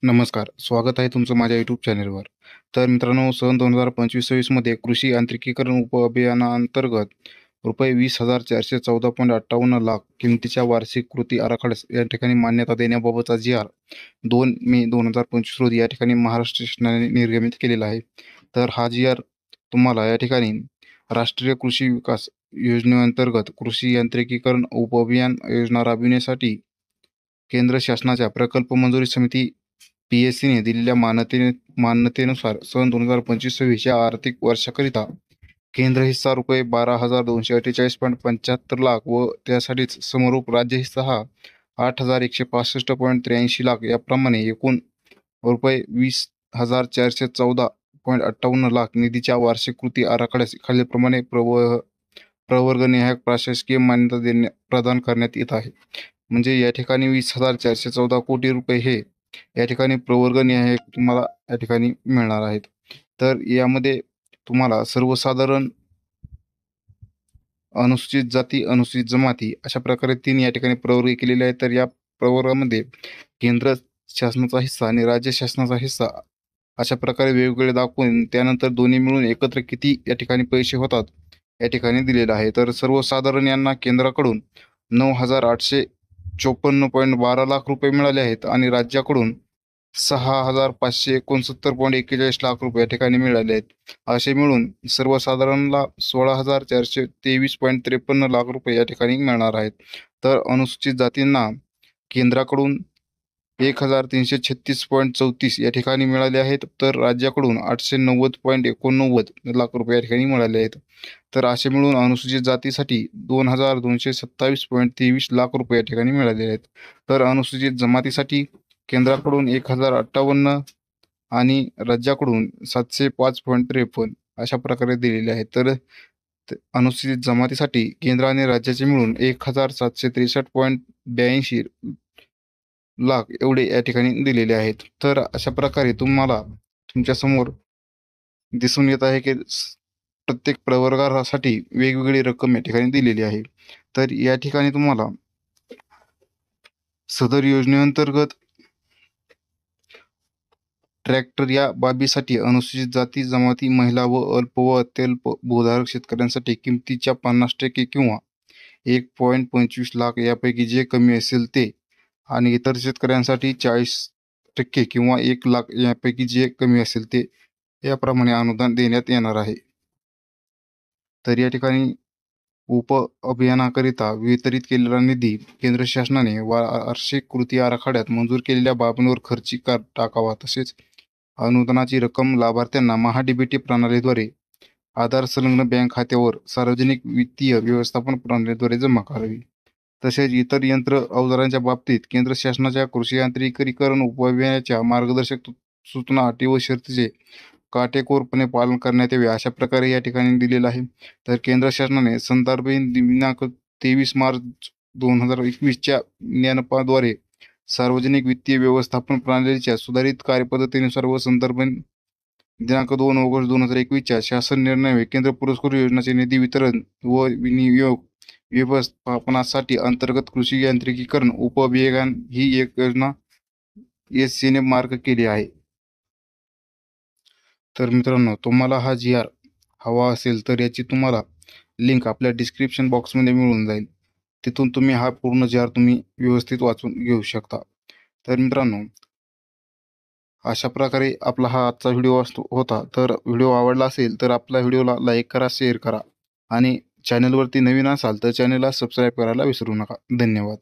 नमस्कार. स्वागत आहे तुमचं माझ्या यूट्यूब चॅनलवर. तर मित्रांनो, सन 2025-26 मध्ये कृषी यांत्रिकीकरण उपअभियानाअंतर्गत रुपये 20,414.58 लाख किमतीच्या वार्षिक कृती आराखड्यास या ठिकाणी मान्यता देण्याबाबतचा जी.आर. 2 मे 2025 रोजी या ठिकाणी महाराष्ट्र शासनाने निर्गमित केलेला आहे. तर हा जी.आर. तुम्हाला या ठिकाणी राष्ट्रीय कृषी विकास योजनेअंतर्गत कृषी यांत्रिकीकरण उपअभियान योजना राबविण्यासाठी केंद्र शासनाच्या प्रकल्प मंजुरी समिती PSCने दिलेल्या मान्यतेनुसार सन 2025-26 या आर्थिक वर्षाकरिता केंद्र हिस्सा रुपये 12,248.75 लाख व त्यासाठीच समरूप राज्य हिस्सा हा 8,165.83 लाख याप्रमाणे एकूण रुपये 20,414.58 लाख निधीच्या वार्षिक कृती आराखड्यास खालीलप्रमाणे प्रवर्गनिहाय प्रशासकीय मान्यता प्रदान करण्यात येत आहे. म्हणजे या ठिकाणी 20,414 कोटी रुपये हे या ठिकाणी प्रवर्गनिहाय तुम्हाला या ठिकाणी मिळणार आहेत. तर यामध्ये तुम्हाला सर्वसाधारण, अनुसूचित जाती, अनुसूचित जमाती अशा प्रकारे 3 या ठिकाणी प्रवर्ग केलेले आहेत. तर या प्रवर्गामध्ये केंद्र शासनाचा हिस्सा आणि राज्य शासनाचा हिस्सा अशा प्रकारे वेगवेगळे दाखवून त्यानंतर दोन्ही मिळून एकत्र किती या ठिकाणी पैसे होतात या ठिकाणी दिलेलं आहे. तर सर्वसाधारण यांना केंद्राकडून 9,854.12 लाख रुपये मिळाले आहेत आणि राज्याकडून 6,569.41 लाख रुपये या ठिकाणी मिळाले आहेत. असे मिळून सर्वसाधारणला 16,423.53 लाख रुपये या ठिकाणी मिळणार आहेत. तर अनुसूचित जातींना केंद्राकडून 1,336.34 या ठिकाणी मिळाले आहेत. तर राज्याकडून 890.89 लाख रुपये या ठिकाणी मिळाले आहेत. तर असे मिळून अनुसूचित जातीसाठी 2,227.23 लाख रुपये या ठिकाणी मिळाले आहेत. तर अनुसूचित जमातीसाठी केंद्राकडून 1,058 आणि राज्याकडून 705.53 अशा प्रकारे दिलेले आहेत. तर अनुसूचित जमातीसाठी केंद्र आणि राज्याचे मिळून 1,763.82 लाख एवढे या ठिकाणी दिलेले आहेत. तर अशा प्रकारे तुम्हाला तुमच्या समोर दिसून येत आहे की प्रत्येक प्रवर्गासाठी वेगवेगळी रक्कम या ठिकाणी दिलेली आहे. तर या ठिकाणी तुम्हाला सदर योजनेअंतर्गत ट्रॅक्टर या बाबीसाठी अनुसूचित जाती, जमाती, महिला व अल्प व अत्यल्प भूधारक शेतकऱ्यांसाठी किमतीच्या 50% किंवा 1.25 लाख यापैकी जे कमी असेल ते आणि इतर शेतकऱ्यांसाठी 40% किंवा 1 लाख यापैकी जे कमी असेल ते याप्रमाणे अनुदान देण्यात येणार आहे. तर या ठिकाणी अभियानाकरिता वितरित केलेला निधी केंद्र शासनाने वार्षिक कृती आराखड्यात मंजूर केलेल्या बाबींवर खर्ची टाकावा. तसेच अनुदानाची रक्कम लाभार्थ्यांना महा-DBT प्रणालीद्वारे आधार संलग्न बँक खात्यावर सार्वजनिक वित्तीय व्यवस्थापन प्रणालीद्वारे जमा करावी. तसेच इतर यंत्र अवजारांच्या बाबतीत केंद्र शासनाच्या कृषी यांत्रिकीकरण उपअभियानाच्या मार्गदर्शक सूचना, अटी व शर्तीचे काटेकोरपणे पालन करण्यात यावे अशा प्रकारे या ठिकाणी दिलेलं आहे. तर केंद्र शासनाने संदर्भित दिनांक 23 मार्च 2021च्या ज्ञानपाद्वारे सार्वजनिक वित्तीय व्यवस्थापन प्रणालीच्या सुधारित कार्यपद्धतीनुसार व संदर्भ दिनांक 2 ऑगस्ट 2021च्या शासन निर्णय केंद्र पुरस्कृत योजनांचे निधी वितरण व विनियोग व्यवस्थापनासाठी अंतर्गत कृषी यांत्रिकीकरण उपअभियान ही एक योजना SCने मार्क केली आहे. तर मित्रांनो, तुम्हाला हा जी.आर. हवा असेल तर याची तुम्हाला लिंक आपल्या डिस्क्रिप्शन बॉक्समध्ये मिळून जाईल. तिथून तुम्ही हा पूर्ण जी.आर. तुम्ही व्यवस्थित वाचून घेऊ शकता. तर मित्रांनो, अशा प्रकारे आपला हा आजचा व्हिडिओ होता. तर व्हिडिओ आवडला असेल तर आपल्या व्हिडिओला लाईक करा, शेअर करा आणि चॅनलवरती नवीन असाल तर चॅनलला सबस्क्राईब करायला विसरू नका. धन्यवाद.